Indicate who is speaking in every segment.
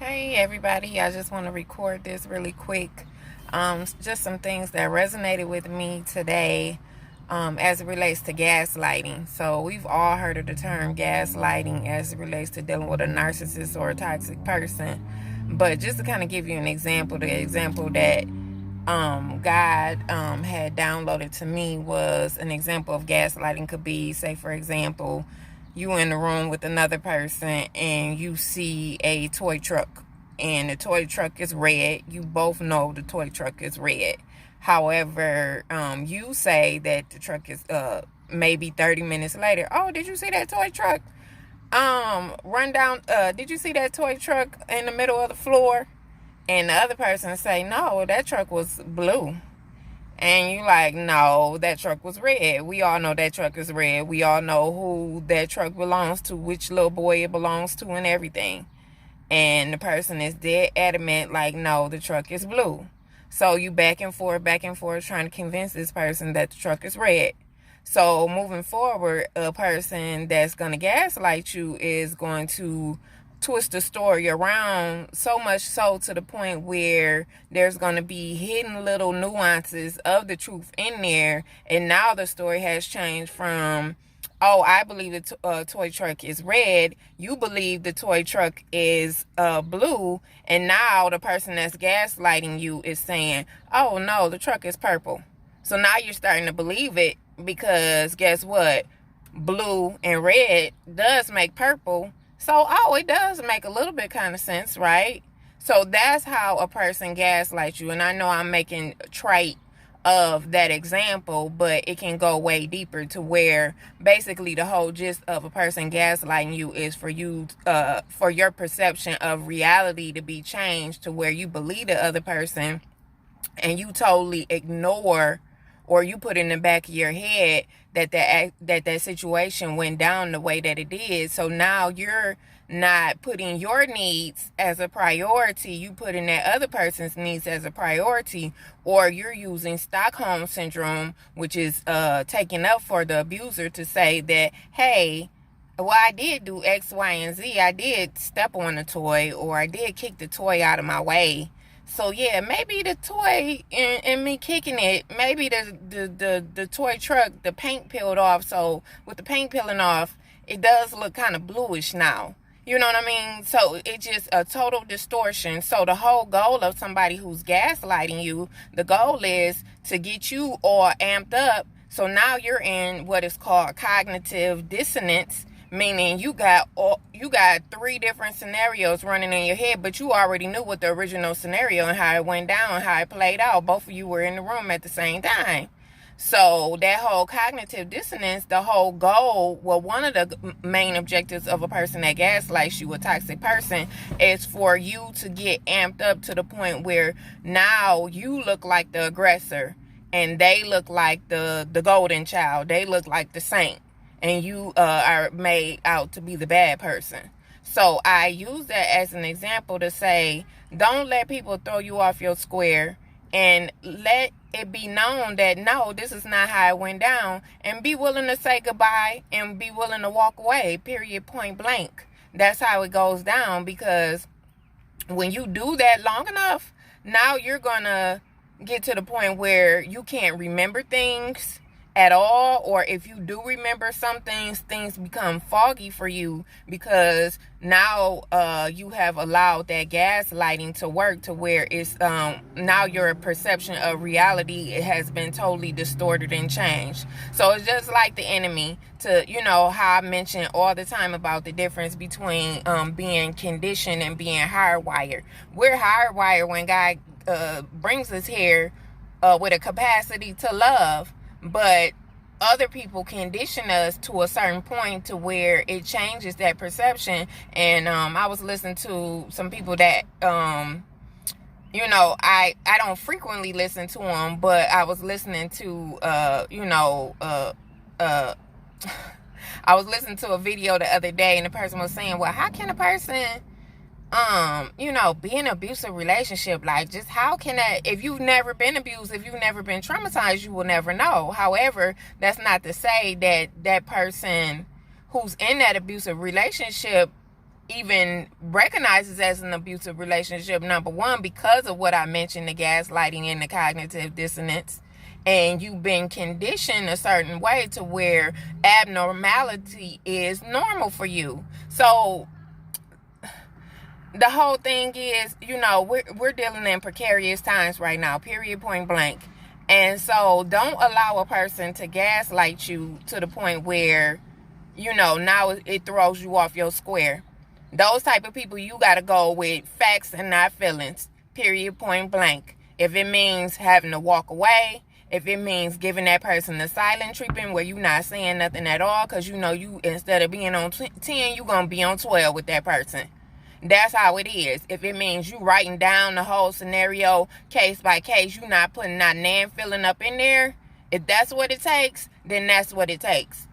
Speaker 1: Hey everybody, I just want to record this really quick. Just some things that resonated with me today as it relates to gaslighting. So we've all heard of the term gaslighting as it relates to dealing with a narcissist or a toxic person. But just to kind of give you an example, the example that God had downloaded to me was an example of gaslighting could be, say for example, you in the room with another person and you see a toy truck and the toy truck is red. You both know the toy truck is red. However, you say that the truck is maybe 30 minutes later. Oh, did you see that toy truck? Run down, did you see that toy truck in the middle of the floor? And the other person say, no, that truck was blue. And you like, no, that truck was red. We all know that truck is red. We all know who that truck belongs to, which little boy it belongs to and everything. And the person is dead adamant, like, no, the truck is blue. So you back and forth, trying to convince this person that the truck is red. So moving forward, a person that's going to gaslight you is going to twist the story around, so much so to the point where there's going to be hidden little nuances of the truth in there. And now the story has changed from, oh, I believe the toy truck is red. You believe the toy truck is blue. And now the person that's gaslighting you is saying, oh, no, the truck is purple. So now you're starting to believe it because guess what? Blue and red does make purple. So, oh, it does make a little bit kind of sense, right? So that's how a person gaslights you. And I know I'm making trite of that example, but it can go way deeper to where basically the whole gist of a person gaslighting you is for you, for your perception of reality to be changed to where you believe the other person and you totally ignore, or you put in the back of your head that situation went down the way that it did. So now you're not putting your needs as a priority. You put in that other person's needs as a priority, or you're using Stockholm syndrome, which is taking up for the abuser to say that, hey, well, I did do X, Y, and Z. I did step on the toy, or I did kick the toy out of my way. So yeah, maybe the toy and me kicking it, maybe the toy truck, the paint peeled off. So with the paint peeling off, it does look kind of bluish now. You know what I mean? So it's just a total distortion. So the whole goal of somebody who's gaslighting you, the goal is to get you all amped up. So now you're in what is called cognitive dissonance, meaning you got three different scenarios running in your head, but you already knew what the original scenario and how it went down, how it played out. Both of you were in the room at the same time. So that whole cognitive dissonance, the whole goal, well, one of the main objectives of a person that gaslights you, a toxic person, is for you to get amped up to the point where now you look like the aggressor and they look like the golden child. They look like the saint. And you are made out to be the bad person. So I use that as an example to say, don't let people throw you off your square, and let it be known that, no, this is not how it went down, and be willing to say goodbye and be willing to walk away, period, point blank. That's how it goes down, because when you do that long enough, now you're going to get to the point where you can't remember things at all, or if you do remember some things become foggy for you, because now you have allowed that gaslighting to work to where it's now your perception of reality, it has been totally distorted and changed. So it's just like the enemy, to, you know, how I mention all the time about the difference between being conditioned and being hardwired. We're hardwired when God brings us here with a capacity to love, but other people condition us to a certain point to where it changes that perception. And I was listening to some people that you know, I don't frequently listen to them, but I was listening to I was listening to a video the other day, and the person was saying, well, how can a person be in an abusive relationship? Like, just how can that, if you've never been abused, if you've never been traumatized, you will never know. However, that's not to say that that person who's in that abusive relationship even recognizes as an abusive relationship, number one, because of what I mentioned, the gaslighting and the cognitive dissonance. And you've been conditioned a certain way to where abnormality is normal for you. So the whole thing is, we're dealing in precarious times right now, period, point blank. And so don't allow a person to gaslight you to the point where, now it throws you off your square. Those type of people, you got to go with facts and not feelings, period, point blank. If it means having to walk away, if it means giving that person the silent treatment where you're not saying nothing at all, because you instead of being on 10, you're going to be on 12 with that person. That's how it is. If it means you writing down the whole scenario case by case, you not putting not nan feeling up in there, if that's what it takes, then that's what it takes.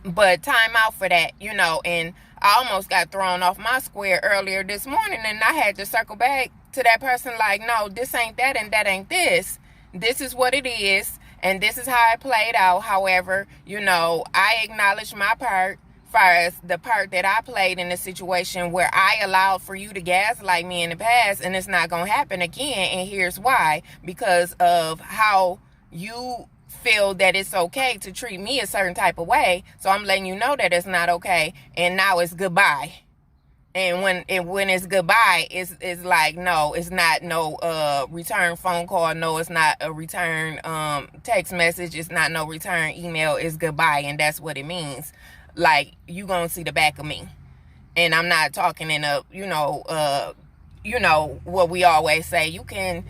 Speaker 1: But time out for that, and I almost got thrown off my square earlier this morning, and I had to circle back to that person like, no, this ain't that and that ain't this. This is what it is, and this is how it played out. However, I acknowledge my part, far as the part that I played in the situation where I allowed for you to gaslight me in the past, and it's not going to happen again. And here's why: because of how you feel that it's okay to treat me a certain type of way. So I'm letting you know that it's not okay, and now it's goodbye. And when it's goodbye, it's like, no, it's not no return phone call, no, it's not a return text message, it's not no return email, it's goodbye. And that's what it means. Like, you gonna see the back of me. And I'm not talking in a what we always say, you can,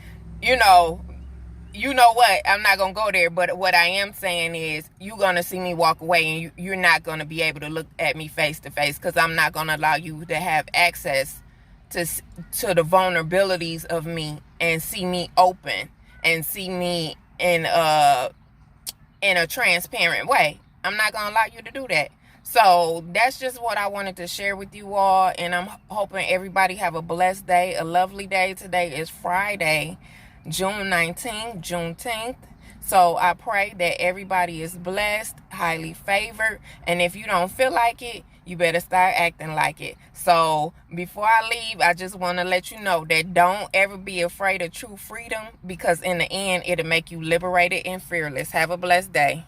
Speaker 1: what, I'm not gonna go there, but what I am saying is, you're gonna see me walk away, and you're not gonna be able to look at me face to face, because I'm not gonna allow you to have access to the vulnerabilities of me, and see me open, and see me in a transparent way. I'm not gonna allow you to do that. So that's just what I wanted to share with you all, and I'm hoping everybody have a blessed day, a lovely day. Today is Friday, June 19th, Juneteenth. So I pray that everybody is blessed, highly favored, and if you don't feel like it, you better start acting like it. So before I leave, I just want to let you know that don't ever be afraid of true freedom, because in the end, it'll make you liberated and fearless. Have a blessed day.